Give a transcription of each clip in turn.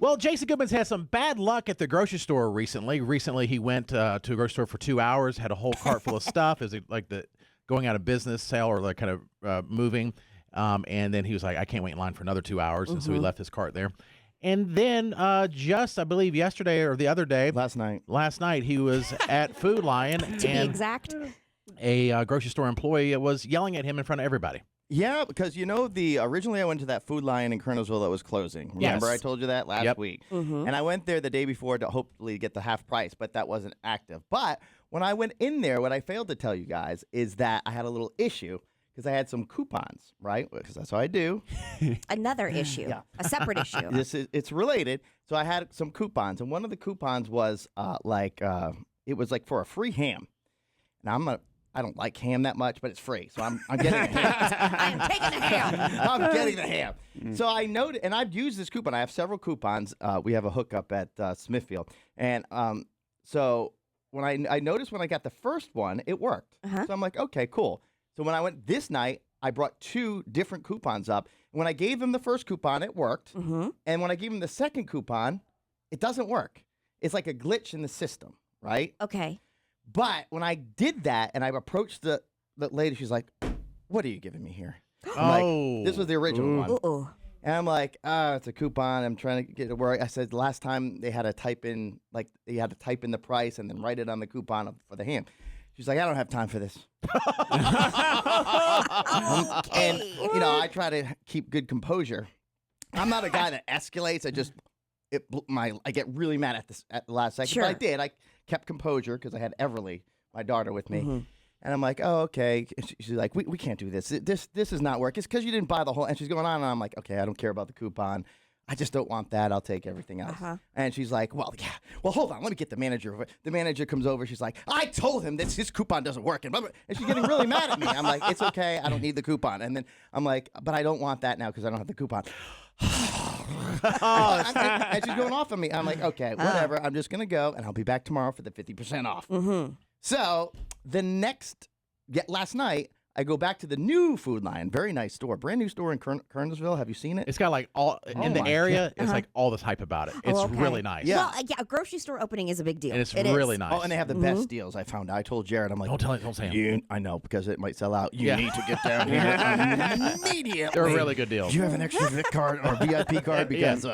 Well, Jason Goodman's had some bad luck at the grocery store recently. Recently, he went to a grocery store for 2 hours, had a whole cart full of stuff. Is it like the going out of business sale or like kind of moving? And then he was like, I can't wait in line for another 2 hours. And so he left his cart there. And then just, I believe, yesterday or the other day. Last night, he was at Food Lion. To be exact. A grocery store employee was yelling at him in front of everybody. Yeah, because originally I went to that Food Lion in Kernersville that was closing. Remember I told you that last week? And I went there the day before to hopefully get the half price, but that wasn't active. But when I went in there, what I failed to tell you guys is that I had a little issue because I had some coupons, right? Because that's what I do. Another issue, a separate issue. It's related. So I had some coupons, and one of the coupons was it was like for a free ham. Now I don't like ham that much, but it's free, so I'm getting a ham. I'm taking the ham. I'm getting the ham. So I noted, and I've used this coupon. I have several coupons. We have a hookup at Smithfield, and so when I noticed when I got the first one, it worked. So I'm like, okay, cool. So when I went this night, I brought 2 different coupons up. And when I gave him the first coupon, it worked. And when I gave him the second coupon, it doesn't work. It's like a glitch in the system, right? Okay. But when I did that and I approached the lady, she's like, what are you giving me here? I'm like, this was the original one. And I'm like, it's a coupon. I'm trying to get it where I said last time they had to type in, the price and then write it on the coupon for the ham. She's like, I don't have time for this. And, I try to keep good composure. I'm not a guy that escalates. I get really mad at the last second. Sure. But I did. I kept composure because I had Everly, my daughter, with me. And I'm like, oh, okay. She's like, we can't do this. This is not working. It's because you didn't buy the whole. And she's going on, and I'm like, okay, I don't care about the coupon. I just don't want that. I'll take everything else. And she's like, well, hold on. Let me get the manager. The manager comes over. She's like, I told him that his coupon doesn't work. And she's getting really mad at me. I'm like, it's okay. I don't need the coupon. And then I'm like, but I don't want that now because I don't have the coupon. And she's going off on me. I'm like, okay, whatever. I'm just going to go, and I'll be back tomorrow for the 50% off. So last night, I go back to the new Food Lion. Very nice store. Brand new store in Kernersville. Have you seen it? It's got like all in the area. It's like all this hype about it. It's really nice. Yeah. Well, a grocery store opening is a big deal. And it's really nice. Oh, and they have the best deals. I found out. I told Jared, I'm like, don't say him. I know, because it might sell out. You need to get down here immediately. They're really good deals. Do you have an extra VIP card or VIP card? Because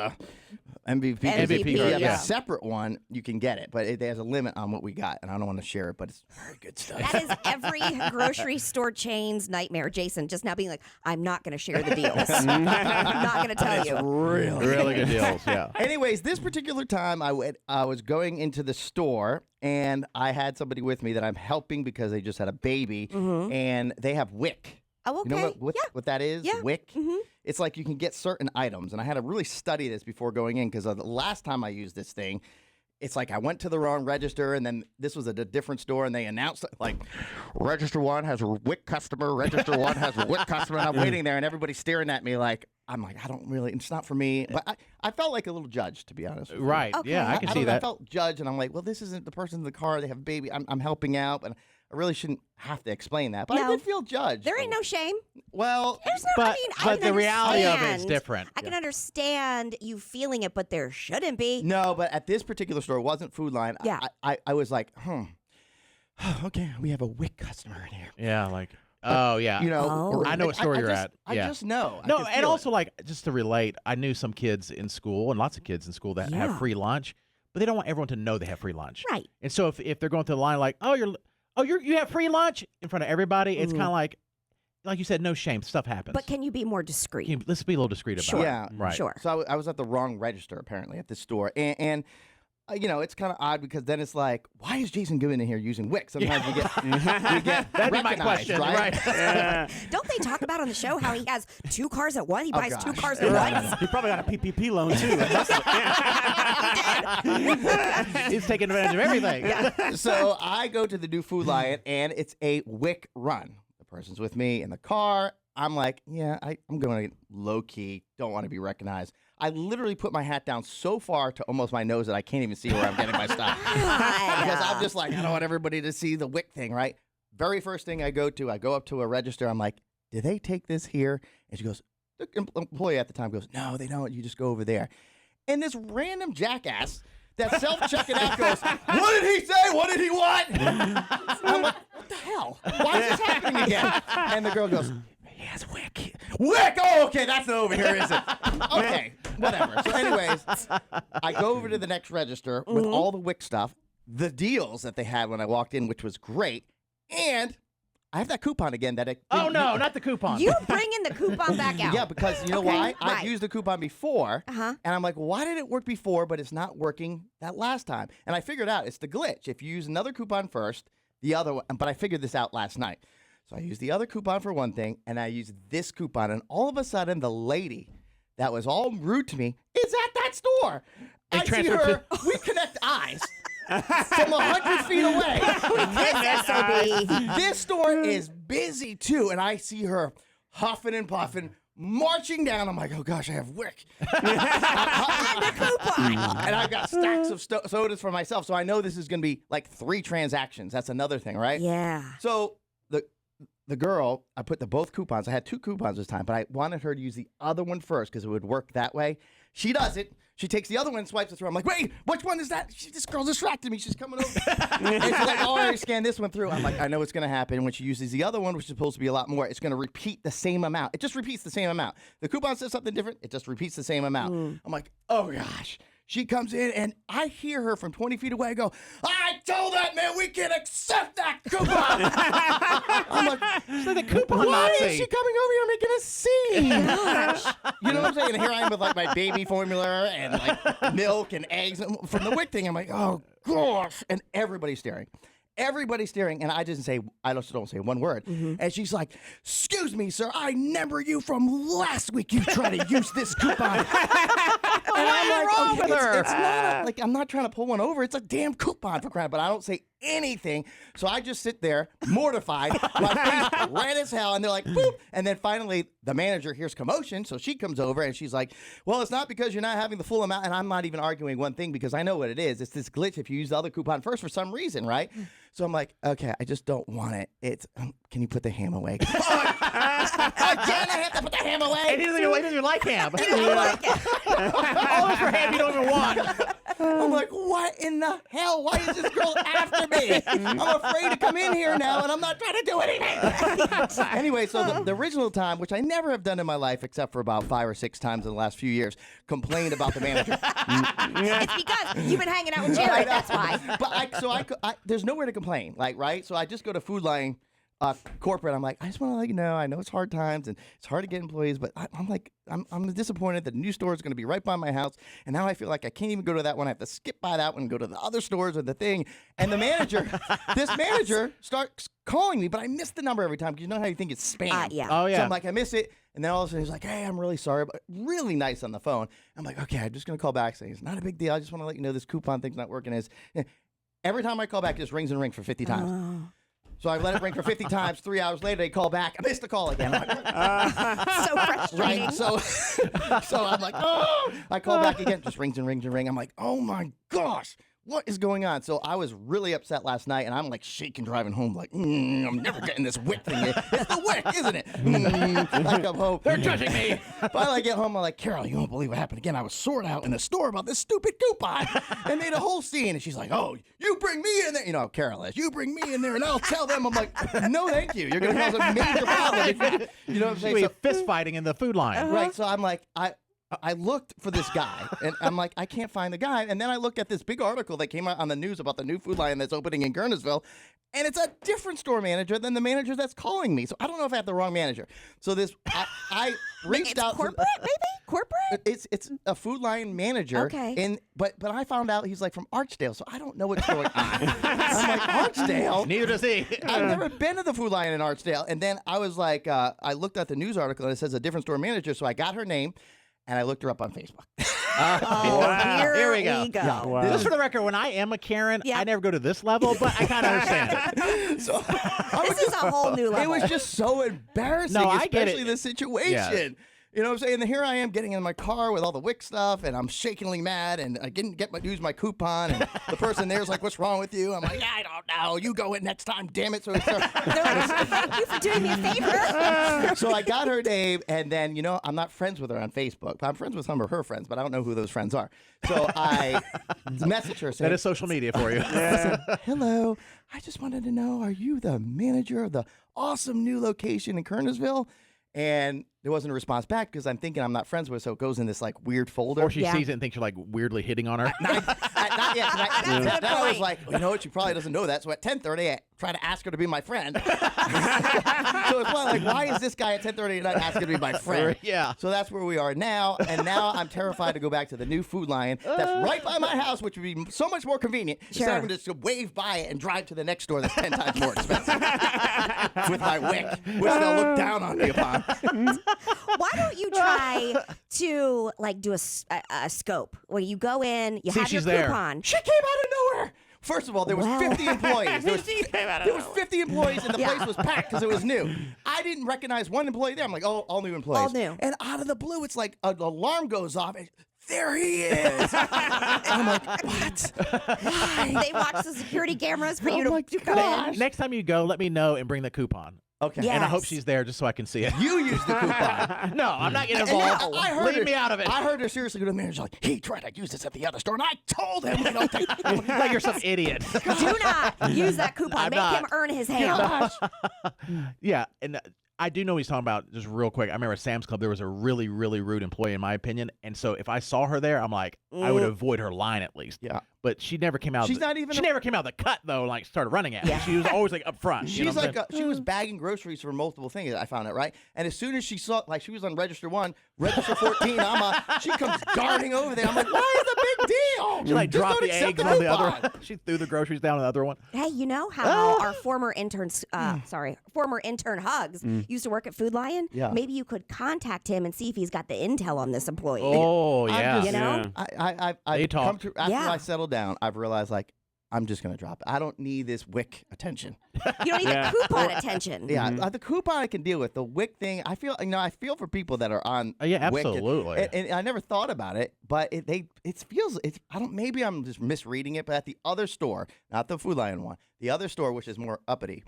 MVP. MVP, You have yeah. a separate one, you can get it, but there's a limit on what we got, and I don't want to share it, but it's very good stuff. That is every grocery store chain's nightmare. Jason just now being like, I'm not going to share the deals. I'm not going to tell you. Really good deals, yeah. Anyways, this particular time, I was going into the store, and I had somebody with me that I'm helping because they just had a baby, and they have WIC. Oh, okay. You know what that is? Yeah. WIC? It's like you can get certain items. And I had to really study this before going in because the last time I used this thing, it's like I went to the wrong register, and then this was at a different store, and they announced, like, register 1 has a WIC customer, register 1 has a WIC customer, and I'm waiting there, and everybody's staring at me like, I'm like, I don't really, it's not for me. But I felt like a little judged, to be honest with you. Right, Okay. yeah, I can see that. I felt judged, and I'm like, well, this isn't the person in the car. They have a baby. I'm helping out, and I really shouldn't have to explain that. But I No. did feel judged. There ain't no shame. Well, There's no, I but can the reality of understand. it's different. I can understand you feeling it, but there shouldn't be. no, but at this particular store, it wasn't Food Lion. Yeah. I was like, okay, we have a WIC customer in here. Yeah, like, oh, yeah. You know, I know what store you're just, at. I Yeah. just know. I No, can and feel also, it. like, just to relate, I knew some kids in school, and lots of kids in school that have Yeah. free lunch, but they don't want everyone to know they have free lunch. Right. And so if they're going through the line like, you have free lunch in front of everybody, it's kind of like you said, no shame. Stuff happens. But can you be more discreet? Let's be a little discreet about it. Yeah, Right. Sure. So I was at the wrong register apparently at this store, and it's kind of odd because then it's like, why is Jason Goodman in here using WIC? Sometimes we get That'd be my recognized, question, right? Don't they talk about on the show how he has 2 cars at once? He buys 2 gosh. cars at once. He probably got a PPP loan too. He's taking advantage of everything. So I go to the new Food Lion, and it's a WIC run. The person's with me in the car. I'm like, yeah, I'm going low key. Don't want to be recognized. I literally put my hat down so far to almost my nose that I can't even see where I'm getting my stuff. Because I'm just like, I don't want everybody to see the WIC thing, right? Very first thing I go up to a register. I'm like, do they take this here? And she goes, the employee at the time goes, no, they don't. You just go over there. and this random jackass that self-checking out goes, what did he say? What did he want? I'm like, what the hell? Why is this happening again? And the girl goes, he has wick. Wick! Oh, okay, that's not over here, is it? Okay, whatever. So anyways, I go over to the next register with all the wick stuff, the deals that they had when I walked in, which was great, and I have that coupon again that Oh, no, not the coupon. You bringing the coupon back out. Yeah, because you know why? Right. I've used the coupon before, Uh-huh. and I'm like, why did it work before, but it's not working that last time? And I figured out it's the glitch. If you use another coupon first, the other one, but I figured this out last night. So I used the other coupon for one thing, and I used this coupon, and all of a sudden, the lady that was all rude to me is at that store. I see transferred her. We connect eyes. From 100 feet away. This SOB. This store is busy too, and I see her huffing and puffing, marching down. I'm like, oh gosh, I have wick. And a coupon. And I've got stacks of sodas for myself, so I know this is going to be like 3 transactions. That's another thing, right? Yeah. So the girl, I put both coupons. I had 2 coupons this time, but I wanted her to use the other one first because it would work that way. She does it. She takes the other one and swipes it through. I'm like, wait, which one is that? This girl distracted me. She's coming over. And she's like, oh, I already scanned this one through. I'm like, I know what's going to happen. When she uses the other one, which is supposed to be a lot more, it's going to repeat the same amount. It just repeats the same amount. The coupon says something different. It just repeats the same amount. I'm like, oh, gosh. She comes in, and I hear her from 20 feet away go, I told that man we can accept that coupon. I'm like, She's like the coupon why Nazi. is she coming over here making a scene? Gosh. You know what I'm saying? And here I am with like my baby formula and like milk and eggs from the wick thing. I'm like, oh gosh. And everybody's staring. Everybody's staring, and I just don't say one word. And she's like, excuse me, sir, I remember you from last week. You tried to use this coupon. And I'm like, wrong with her? It's not like I'm not trying to pull one over. It's a damn coupon for crying, but I don't say anything. So I just sit there mortified, my face red as hell, and they're like, boop. And then finally the manager hears commotion, so she comes over and she's like, well, it's not because you're not having the full amount. And I'm not even arguing one thing because I know what it is. It's this glitch if you use the other coupon first for some reason, right? So I'm like, okay, I just don't want it. It's can you put the ham away? Again, I have to put the ham away. And he doesn't even like ham. All this for ham you don't even want. I'm like, what in the hell? Why is this girl after me? I'm afraid to come in here now, and I'm not trying to do anything. Anyway, so the original time, which I never have done in my life except for about 5 or 6 times in the last few years, complained about the manager. It's because you've been hanging out with Jared. That's why. But there's nowhere to complain, like, right? So I just go to Food Line corporate. I'm like, I just want to let you know, I know it's hard times and it's hard to get employees, but I'm disappointed that the new store is going to be right by my house, and now I feel like I can't even go to that one. I have to skip by that one and go to the other stores or the thing. And the manager, this manager starts calling me, but I miss the number every time because you know how you think it's spam. Yeah. Oh, yeah. So I'm like, I miss it. And then all of a sudden he's like, hey, I'm really sorry, but really nice on the phone. I'm like, okay, I'm just going to call back saying it's not a big deal. I just want to let you know this coupon thing's not working. Every time I call back, it just rings and rings for 50 times. So I let it ring for 50 times. 3 hours later, they call back. I missed the call again. I'm like, So frustrating. right? So I'm like, oh! I call back again. Just rings and rings and rings. I'm like, oh my gosh, what is going on? So I was really upset last night, and I'm like shaking driving home, like, I'm never getting this wick thing. It's the wick, isn't it? I come home. They're judging me. Finally, I get home. I'm like, Carol, you won't believe what happened again. I was sorted out in the store about this stupid coupon. They made a whole scene, and she's like, oh, you bring me in there. You know, Carol is. You bring me in there, and I'll tell them. I'm like, no, thank you. You're going to cause a major problem. You know what I'm saying? We have fist fighting in the food line. Right. So I'm like, I looked for this guy, and I'm like, I can't find the guy. And then I looked at this big article that came out on the news about the new Food Line that's opening in Gurnesville, and it's a different store manager than the manager that's calling me. So I don't know if I have the wrong manager. So I reached It's out corporate, to maybe? Corporate? it's a Food Line manager. Okay. But I found out he's like from Archdale, so I don't know what's going on. I'm like, Archdale? Neither does he. I've never been to the Food Line in Archdale. And then I was like, I looked at the news article, and it says a different store manager. So I got her name. And I looked her up on Facebook. Here we go. Yeah. Wow. Just for the record, when I am a Karen, Yeah. I never go to this level, but I kind of understand it. So This is a whole new level. it was just so embarrassing, No, I get especially it. the situation. You know what I'm saying? And here I am getting in my car with all the Wick stuff, and I'm shakingly mad, and I didn't use my coupon, and the person there's like, "What's wrong with you?" I'm like, "I don't know. You go in next time, damn it." So, Thank you for doing me a favor. so I got her name, and then I'm not friends with her on Facebook. I'm friends with some of her friends, but I don't know who those friends are. So I messaged her saying, That is social media for you. I said, "Hello, I just wanted to know, are you the manager of the awesome new location in Kernersville?" And there wasn't a response back because I'm thinking I'm not friends with her, so it goes in this like weird folder. Or she sees it and thinks you're like weirdly hitting on her. Not yet. That's I was point. like, you know what? She probably doesn't know that. So at 10:30, I try to ask her to be my friend. So it's probably like, why is this guy at 10:30 not asking to be my friend? Yeah. So that's where we are now. And now I'm terrified to go back to the new Food Lion that's right by my house, which would be so much more convenient. Sure. Instead of just to wave by it and drive to the next store that's 10 times more expensive with my Wick, which they'll look down on me upon. Why don't you try to like do a scope where you go in, you See have if your she's there. coupon. She came out of nowhere. First of all, there was 50 employees. There was 50 employees, and the place was packed because it was new. I didn't recognize one employee there. I'm like, oh, all new employees. All new. And out of the blue, it's like an alarm goes off. And there he is. And I'm like, what? Why? They watch the security cameras for Oh you my to come gosh. in. Next time you go, let me know and bring the coupon. Okay. Yeah. And I hope Yes. she's there just so I can see it. You used the coupon. No, I'm not getting And involved. I heard Leave her, me out of it. I heard her seriously go to the manager like, he tried to use this at the other store, and I told him we don't take. Like you're some idiot. Do not use that coupon. I'm Make not. him earn his ham. Yeah, and I do know what he's talking about. Just real quick, I remember at Sam's Club there was a really, really rude employee, in my opinion. And so if I saw her there, I'm like, I would avoid her line at least. Yeah. But she never came out. She's not even She a- never came out the cut though. And, like started running at me. Yeah. She was always like up front. you know She's what I'm like saying? she was bagging groceries for multiple things. I found out right, and as soon as she saw, like, she was on register 1, register 14. She comes darting over there. I'm like, why is it a big deal? She like Just dropped don't the accept eggs on the coupon. other one. She threw the groceries down on the other one. Hey, you know how our former interns, former intern Hugs used to work at Food Lion? Yeah. Maybe you could contact him and see if he's got the intel on this employee. Oh I'm yeah. just- You know? I've come talk. to after Yeah. I settled down. I've realized like I'm just gonna drop it. I don't need this Wick attention. You don't need Yeah. the coupon attention. Yeah, the coupon I can deal with. The Wick thing, I feel for people that are on. Yeah, Wick, absolutely. and I never thought about it, but it feels I don't. Maybe I'm just misreading it, but at the other store, not the Food Lion one, the other store which is more uppity,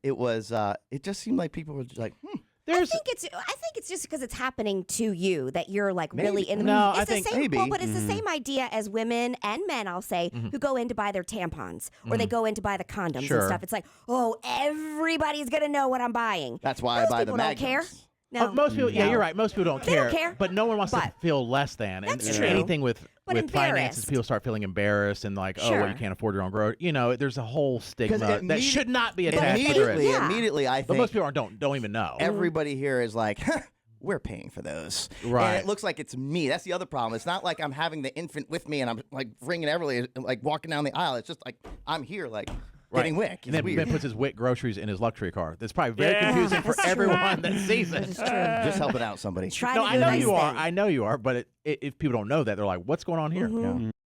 it just seemed like people were just like, I think it's just because it's happening to you that you're like really in the No, it's I the think same, maybe. well, but it's the same idea as women and men, I'll say, who go in to buy their tampons or they go in to buy the condoms Sure. and stuff. It's like, oh, everybody's gonna know what I'm buying. that's why Most I buy the people don't care. Magnums. No. Most people, yeah, you're right. Most people don't They care. don't care. But no one wants to But- feel less than. And, That's and true. anything with But finances, embarrassed. people start feeling embarrassed and like, oh, Sure. well, you can't afford your own growth. You know, there's a whole stigma that immediate- should not be attached to the risk. Immediately, I But think most people don't even know. everybody here is like, we're paying for those. Right. And it looks like it's me. That's the other problem. It's not like I'm having the infant with me and I'm like bringing Everly, like walking down the aisle. It's just like I'm here, like getting Wick. It's And then weird. puts his Wick groceries in his luxury car. That's probably very Yeah. confusing for That's true. everyone that sees it. Just helping out somebody. Try No, to I do know a nice you are. thing. I know you are. But if people don't know that, they're like, what's going on here? Yeah.